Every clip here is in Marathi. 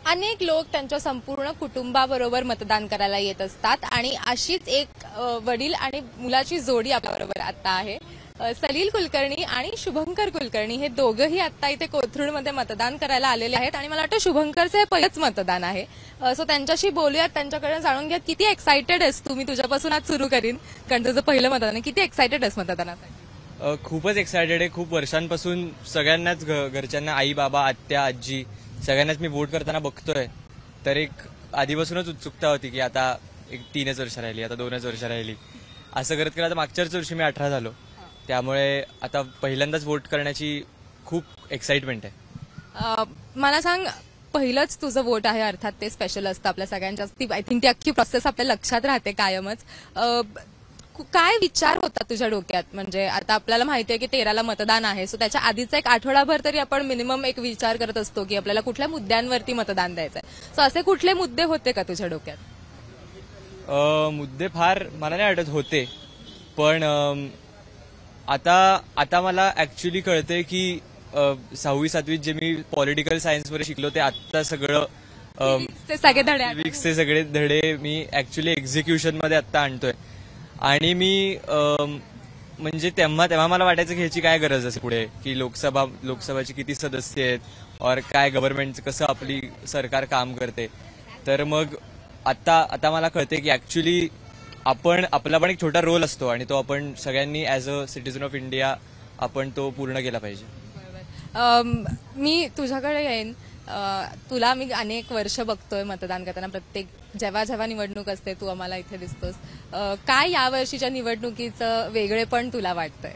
अनेक लोक त्यांच्या संपूर्ण कुटुंबाबरोबर मतदान करायला येत असतात आणि अशीच एक वडील आणि मुलाची जोडी आपल्याबरोबर आता आहे. सलील कुलकर्णी आणि शुभंकर कुलकर्णी हे दोघंही आता इथे कोथरूडमध्ये मतदान करायला आलेले आहेत आणि मला वाटतं शुभंकरचं हे पहिलंच मतदान आहे. सो त्यांच्याशी बोलूयात, त्यांच्याकडे जाणून घ्या किती एक्सायटेड आहेस तू. मी तुझ्यापासून आज सुरू करीन कारण तुझं पहिलं मतदान आहे. किती एक्सायटेड आहेस मतदानासाठी? खूपच एक्सायटेड आहे. खूप वर्षांपासून सगळ्यांनाच घरच्यांना, आई बाबा, आत्या, आजी सगळ्यांनाच मी वोट करताना बघतोय. तर एक आधीपासूनच उत्सुकता होती की आता एक 3च वर्ष राहिली, आता 2च वर्ष राहिली, असं करत करत आता मागच्याच वर्षी मी 18 झालो. त्यामुळे आता पहिल्यांदाच वोट करण्याची खूप एक्साइटमेंट आहे. मला सांग, पहिलंच तुझं वोट आहे, अर्थात ते स्पेशल असतं आपल्या सगळ्यांच्या. आय थिंक ती अख्खी प्रोसेस आपल्या लक्षात राहते कायमच. काय विचार होता तुझ्या डोक्यात? म्हणजे आता आपल्याला माहिती आहे की 13ला मतदान आहे, सो त्याच्या आधीचा एक आठवडाभर तरी आपण मिनिमम एक विचार करत असतो की आपल्याला कुठल्या मुद्द्यांवरती मतदान द्यायचंय. सो असे कुठले मुद्दे होते का तुझ्या डोक्यात? मुद्दे फार मला नाही वाटत होते, पण आता मला ऍक्च्युली कळतंय की 6वी 7वीत जे मी पॉलिटिकल सायन्सवर शिकलो ते आता सगळं सगळे सगळे धडे मी ऍक्च्युली एक्झिक्युशन मध्ये आता आणतोय. आणि मी म्हणजे तेव्हा मला वाटायचं की ह्याची काय गरज असेल पुढे, की लोकसभाची किती सदस्य आहेत और काय गव्हर्नमेंटचं कसं आपली सरकार काम करते. तर मग आता मला कळते की ऍक्च्युली आपला पण एक छोटा रोल असतो आणि तो आपण सगळ्यांनी as a citizen of India आपण तो पूर्ण केला पाहिजे. मी तुझ्याकडे येईन. तुला मी अनेक वर्ष बघतोय मतदान करताना. प्रत्येक जेव्हा निवडणूक असते तू आम्हाला इथे दिसतोस. काय यावर्षीच्या निवडणुकीचं वेगळेपण तुला वाटतंय?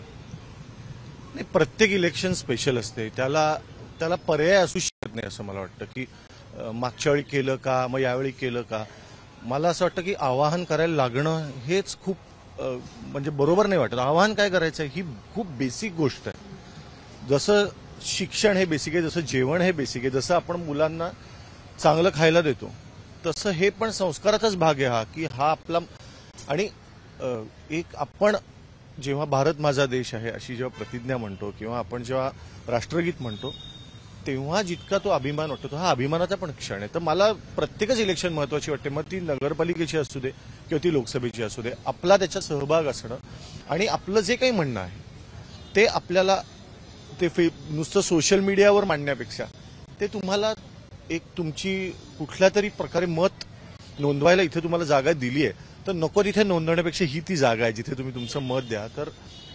नाही, प्रत्येक इलेक्शन स्पेशल असते, त्याला पर्याय असू शकत नाही असं मला वाटतं. की मागच्या वेळी केलं का, मग यावेळी केलं का. मला असं वाटतं की आवाहन करायला लागणं हेच खूप म्हणजे बरोबर नाही वाटत. आवाहन काय करायचं ही खूप बेसिक गोष्ट आहे. जसं शिक्षण हे बेसिक आहे, जसं जेवण हे बेसिक आहे, जसं आपण मुलांना चांगलं खायला देतो, तसं हे पण संस्काराचाच भाग आहे हा, की हा आपला. आणि एक आपण जेव्हा भारत माझा देश आहे अशी जेव्हा प्रतिज्ञा म्हणतो किंवा आपण जेव्हा राष्ट्रगीत म्हणतो तेव्हा जितका तो अभिमान वाटतो तो हा अभिमानाचा पण क्षण आहे. तर मला प्रत्येकच इलेक्शन महत्वाची वाटते, मग ती नगरपालिकेची असू दे किंवा ती लोकसभेची असू दे. आपला त्याच्यात सहभाग असणं आणि आपलं जे काही म्हणणं आहे ते आपल्याला ते नुसतं सोशल मीडियावर मांडण्यापेक्षा ते तुम्हाला एक तुमची कुठल्या तरी प्रकारे मत नोंदवायला इथे तुम्हाला जागा दिली आहे, तर नको तिथे नोंदवण्यापेक्षा ही ती जागा आहे जिथे तुम्ही तुमचं मत द्या. तर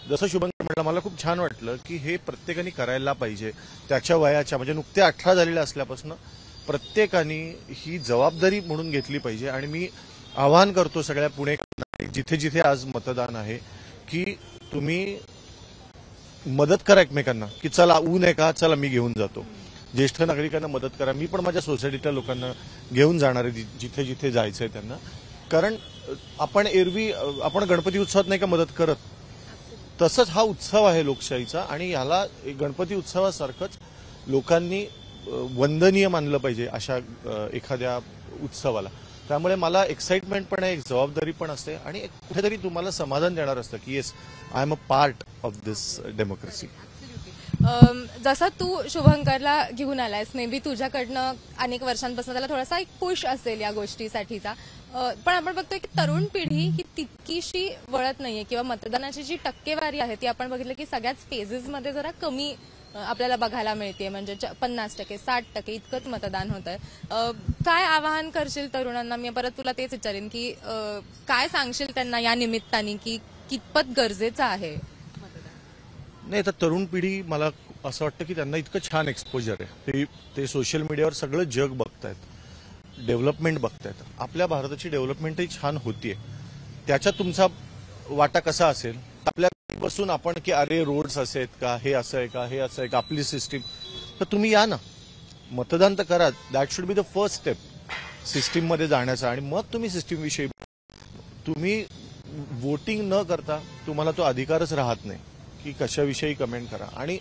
जसं शुभंकर म्हटलं, मला खूप छान वाटलं की हे प्रत्येकाने करायला पाहिजे. त्याच्या वयाच्या म्हणजे नुकते 18 झालेल्या असल्यापासून प्रत्येकाने ही जबाबदारी म्हणून घेतली पाहिजे. आणि मी आवाहन करतो सगळ्या पुणेकरांना जिथे जिथे आज मतदान आहे की तुम्ही मदत करा एकमेकांना, की चला ऊन आहे का, चला मी घेऊन जातो. ज्येष्ठ नागरिकांना मदत करा. मी पण माझ्या सोसायटीतल्या लोकांना घेऊन जाणार आहे जिथे जिथे जायचंय त्यांना. कारण आपण गणपती उत्सवात नाही का मदत करत, तसंच हा उत्सव आहे लोकशाहीचा आणि ह्याला गणपती उत्सवासारखंच लोकांनी वंदनीय मानलं पाहिजे अशा एखाद्या उत्सवाला. त्यामुळे मला एक्साइटमेंट पण आहे, एक जबाबदारी पण असते आणि कुठेतरी तुम्हाला समाधान देणार असतं की yes, I am a part of this democracy. जसं तू शुभंकरला घेऊन आलायस, मे बी तुझ्याकडनं अनेक वर्षांपासून त्याला थोडासा एक पुश असेल या गोष्टीसाठीचा. पण आपण बघतोय की तरुण पिढी ही तितकीशी वळत नाहीये किंवा मतदानाची जी टक्केवारी आहे ती आपण बघितलं की सगळ्याच फेजेसमध्ये जरा कमी आपल्याला बघायला मिळते. म्हणजे 50%, 60% इतकंच मतदान होत आहे. काय आवाहन करशील तरुणांना? मी परत तुला तेच विचारेन की काय सांगशील त्यांना या निमित्ताने की कितपत गरजेचं आहे मतदान? नाही, तर तरुण पिढी मला असं वाटतं की त्यांना इतकं छान एक्सपोजर आहे. ते सोशल मीडियावर सगळं जग बघतायत, डेव्हलपमेंट बघतायत. आपल्या भारताची डेव्हलपमेंटही छान होतीये. त्याच्यात तुमचा वाटा कसा असेल? आपल्या बसून आपण की अरे रोड्स असे आहेत का, हे असं आहे का, हे असं आहे का, आपली सिस्टीम. तर तुम्ही या ना, मतदान तर करा. That should be the first step सिस्टीममध्ये जाण्याचा. आणि मग तुम्ही सिस्टीमविषयी, तुम्ही वोटिंग न करता तुम्हाला तो अधिकारच राहत नाही की कशाविषयी कमेंट करा. आणि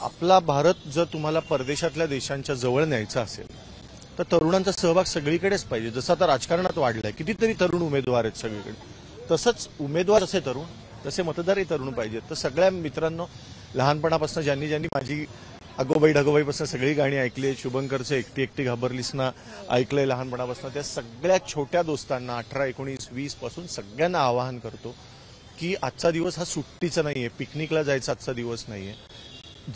आपला भारत जर तुम्हाला परदेशातल्या देशांच्या जवळ न्यायचा असेल तर तरुणांचा सहभाग सगळीकडेच पाहिजे. जसं आता राजकारणात वाढलंय, कितीतरी तरुण उमेदवार आहेत सगळीकडे, तसंच उमेदवार असे तरुण तसे मतदारही तरुण पाहिजेत. तर सगळ्या मित्रांनो, लहानपणापासून ज्यांनी माझी अगोबाई ढगोबाईपासून सगळी गाणी ऐकली, शुभंकरचं एकटी एकटी घाबरलीस ना ऐकलंय लहानपणापासून. त्या सगळ्या छोट्या दोस्तांना 18, 19, 20 पासून सगळ्यांना आवाहन करतो की आजचा दिवस हा सुट्टीचा नाहीये, पिकनिकला जायचा आजचा दिवस नाहीये.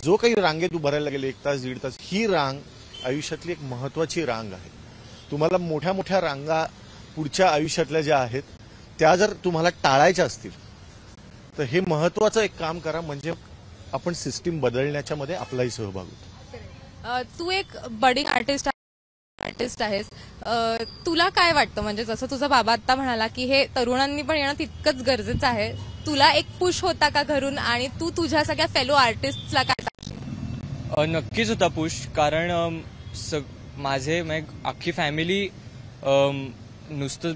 जो काही रांगेत उभं राहायला गेले 1 तास 1.5 तास, ही रांग आयुष्यातली एक महत्वाची रांग आहे. तुम्हाला मोठ्या मोठ्या रांगा पुढच्या आयुष्यातल्या ज्या आहेत त्या जर तुम्हाला टाळायच्या असतील तर हे महत्वाचं एक काम करा, म्हणजे आपण सिस्टीम बदलण्याच्या मध्ये आपलाही सहभाग होतो. तू एक बडिंग आर्टिस्ट आहेस. तुला काय वाटतं, म्हणजे जसं तुझा बाबा आता म्हणाला की हे तरुणांनी पण येणं तितकंच गरजेचं आहे, तुला एक पुश होता का घरून, आणि तू तुझ्या सगळ्या फेलो आर्टिस्टला काय सांगशील? नक्कीच होता पुश, कारण माझे अख्खी फॅमिली नुसतं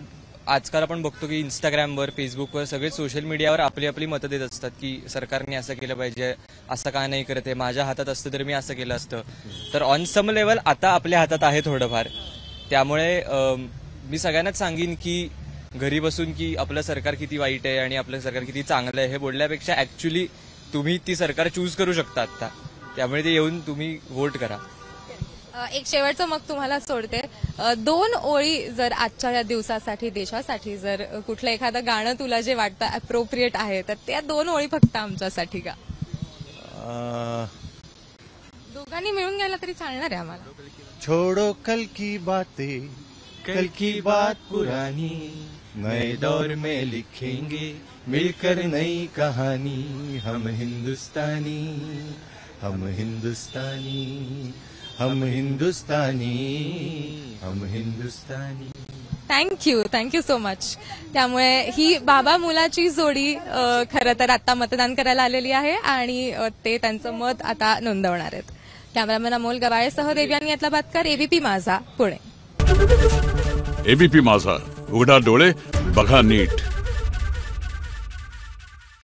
आजकाल आपण बघतो की इंस्टाग्रामवर, फेसबुकवर सगळे सोशल मीडियावर आपली आपली मतं देत असतात की सरकारने असं केलं पाहिजे, असं का नाही करते, माझ्या हातात असतं तर मी असं केलं असतं. तर ऑन सम लेवल आता आपल्या हातात आहे थोडंफार. त्यामुळे मी सगळ्यांनाच सांगेन की घरी बसून की आपलं सरकार किती वाईट आहे आणि आपलं सरकार किती चांगलं आहे हे बोलण्यापेक्षा ऍक्च्युली तुम्ही ती सरकार चूज करू शकता आता. त्यामुळे ते येऊन तुम्ही वोट करा. एक शेवटचं मग तुम्हाला सोडते. 2 ओळी जर आजच्या या दिवसासाठी, देशासाठी, जर कुठलं एखादं गाणं तुला जे वाटतं अप्रोप्रिएट आहे तर त्या 2 ओळी फक्त आमच्यासाठी का? दोघांनी मिळून गेला तरी चालणार आहे आम्हाला. छोड़ो कल की बातें, कल की बात पुरानी, नए दौर में लिखेंगे मिलकर नई कहानी. हम हिंदुस्तानी, हम हिंदुस्तानी, हम हिंदुस्तानी, हम हिंदुस्तानी. Thank you so much. त्यामुळे ही बाबा मुलाची जोडी खरं तर आता मतदान करायला आलेली आहे आणि ते त्यांचं मत आता नोंदवणार आहेत. कॅमेरामॅन अमोल गवाळेसह देव्यानी यातलाबादकर, एबीपी माझा, पुणे. एबीपी माझा, उघडा डोळे बघा नीट.